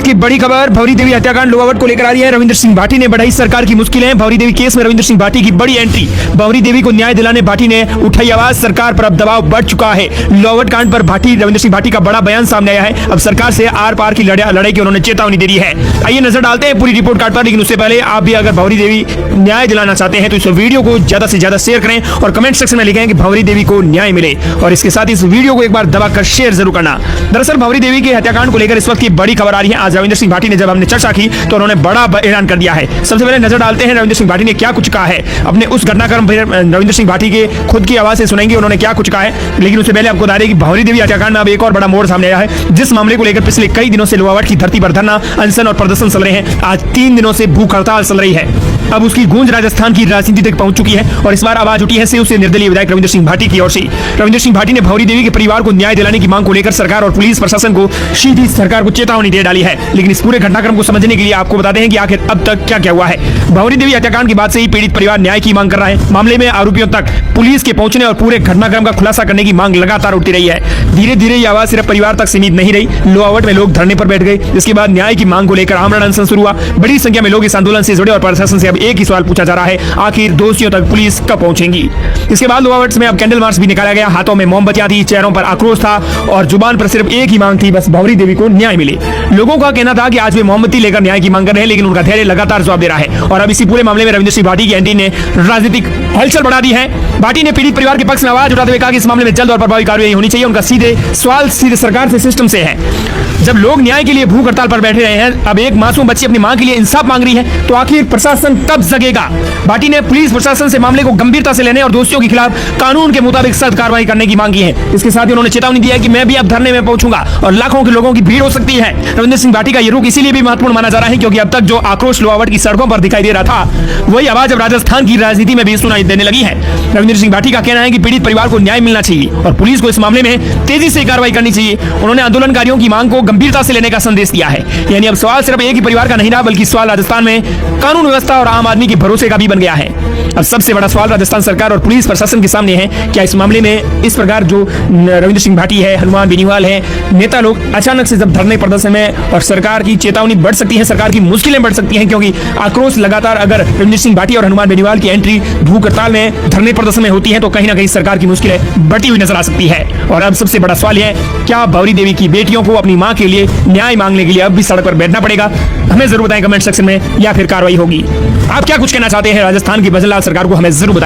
की बड़ी खबर भंवरी देवी हत्याकांड लोहावट को लेकर आ रही है। रविंद्र सिंह भाटी ने बढ़ाई सरकार की मुश्किलें। भंवरी देवी केस में रविंद्र सिंह भाटी की बड़ी एंट्री। भंवरी देवी को न्याय दिलाने भाटी ने उठाई आवाज। सरकार पर अब दबाव बढ़ चुका है। लोहावट कांड पर रविंद्र सिंह भाटी का बड़ा बयान सामने आया है। अब सरकार से आर पार की लड़ाई की उन्होंने चेतावनी दे दी है। आइए नजर डालते हैं पूरी रिपोर्ट कार्ड पर, लेकिन उससे पहले आप भी अगर भंवरी देवी न्याय दिलाना चाहते हैं तो इस वीडियो को ज्यादा से ज्यादा शेयर करें और कमेंट सेक्शन में लिखें कि भंवरी देवी को न्याय मिले, और इसके साथ इस वीडियो को एक बार दबाकर शेयर जरूर करना। दरअसल भंवरी देवी के हत्याकांड को लेकर इस वक्त की बड़ी खबर आ रही है। आज रविंद्र सिंह भाटी ने जब हमने चर्चा की तो उन्होंने बड़ा ऐलान कर दिया है। सबसे पहले नजर डालते हैं रविंद्र सिंह भाटी ने क्या कुछ कहा है अपने उस घटनाक्रम। रविंद्र सिंह भाटी के खुद की आवाज से सुनेंगे उन्होंने क्या कुछ कहा है, लेकिन उससे पहले आपको बता दें कि भंवरी देवी हत्याकांड में अब एक और बड़ा मोड़ सामने आया है, जिस मामले को लेकर पिछले कई दिनों से लोहावट की धरती पर धरना, अनशन और प्रदर्शन चल रहे हैं। आज 3 दिनों से भूख हड़ताल चल रही है। अब उसकी गूंज राजस्थान की राजनीति तक पहुंच चुकी है और इस बार आवाज उठी है शिव से निर्दलीय विधायक रविंद्र सिंह भाटी की ओर से। रविंद्र सिंह भाटी ने भंवरी देवी के परिवार को न्याय दिलाने की मांग को लेकर सरकार और पुलिस प्रशासन को सीधी सरकार को चेतावनी दे डाली है। लेकिन इस पूरे घटनाक्रम को समझने के लिए आपको बताते हैं कि आखिर अब तक क्या क्या हुआ है। भंवरी देवी हत्याकांड के बाद से ही पीड़ित परिवार न्याय की मांग कर रहा है। मामले में आरोपियों तक पुलिस के पहुंचने और पूरे घटनाक्रम का खुलासा करने की मांग लगातार उठती रही है। धीरे धीरे ये आवाज सिर्फ परिवार तक सीमित नहीं रही। लोहावट में लोग धरने पर बैठ गए, जिसके बाद न्याय की मांग को लेकर आमरण अनशन शुरू हुआ। बड़ी संख्या में लोग इस आंदोलन से जुड़े और प्रशासन से अब एक ही सवाल पूछा जा रहा है, आखिर दोषियों तक पुलिस कब पहुंचेगी। इसके बाद लोहावट में अब कैंडल मार्च भी निकाला गया। हाथों में मोमबत्तियां थी, चेहरों पर आक्रोश था और जुबान पर सिर्फ एक ही मांग थी, बस भंवरी देवी को न्याय मिले। लोगों का कहना था कि आज वे मोमबत्ती लेकर न्याय की मांग कर रहे हैं, लेकिन उनका धैर्य लगातार जवाब दे रहा है। और अब इसी पूरे मामले में रविंद्र सिंह भाटी की एंटी ने राजनीतिक हलचल बढ़ा दी है। भाटी ने पीड़ित परिवार के पक्ष में आवाज उठाते हुए कहा कि इस मामले में जल्द और प्रभावी कार्रवाई होनी चाहिए। उनका सीधे सवाल सीधे सरकार से, सिस्टम से है। जब लोग न्याय के लिए भूख हड़ताल पर बैठे रहे हैं, अब एक मासूम बच्ची अपनी मां के लिए इंसाफ मांग रही है, तो आखिर प्रशासन कब जगेगा। भाटी ने पुलिस प्रशासन से मामले को गंभीरता से लेने और दोषियों के खिलाफ कानून के मुताबिक सख्त कार्रवाई करने की मांग की है। इसके साथ ही उन्होंने चेतावनी दी है कि मैं भी अब धरने में पहुंचूंगा और लाखों के लोगों की भीड़ हो सकती है। रविंद्र सिंह भाटी का यह रुख इसीलिए भी महत्वपूर्ण माना जा रहा है क्योंकि अब तक जो आक्रोश लोहावट की सड़कों पर दिखाई दे रहा था, वही आवाज अब राजस्थान की राजनीति में भी सुनाई देने लगी है। रविंद्र सिंह भाटी का कहना है कि पीड़ित परिवार को न्याय मिलना चाहिए और पुलिस को इस मामले में तेजी से कार्रवाई करनी चाहिए। उन्होंने आंदोलनकारियों की मांग को गंभीरता से लेने का संदेश दिया है। यानी अब सवाल सिर्फ एक ही परिवार का नहीं रहा, बल्कि सवाल राजस्थान में कानून व्यवस्था और आम आदमी के भरोसे का भी बन गया है। अब सबसे बड़ा सवाल राजस्थान सरकार और पुलिस प्रशासन के सामने है, क्या इस मामले में इस प्रकार जो रविंद्र सिंह भाटी है, हनुमान बेनीवाल है, नेता लोग अचानक से जब धरने प्रदर्शन में और सरकार की चेतावनी बढ़ सकती है, सरकार की मुश्किलें बढ़ सकती हैं, क्योंकि आक्रोश लगातार अगर रविंद्र सिंह भाटी और हनुमान बेनीवाल की एंट्री भूख हड़ताल में धरने प्रदर्शन में होती है तो कहीं ना कहीं सरकार की मुश्किलें बढ़ती हुई नजर आ सकती है। और अब सबसे बड़ा सवाल है, क्या भंवरी देवी की बेटियों को अपनी मां के लिए न्याय मांगने के लिए अब भी सड़क पर बैठना पड़ेगा? हमें जरूर बताएं कमेंट सेक्शन में, या फिर कार्रवाई होगी। आप क्या कुछ कहना चाहते हैं राजस्थान की बजरलाल सरकार को, हमें जरूर बताएं।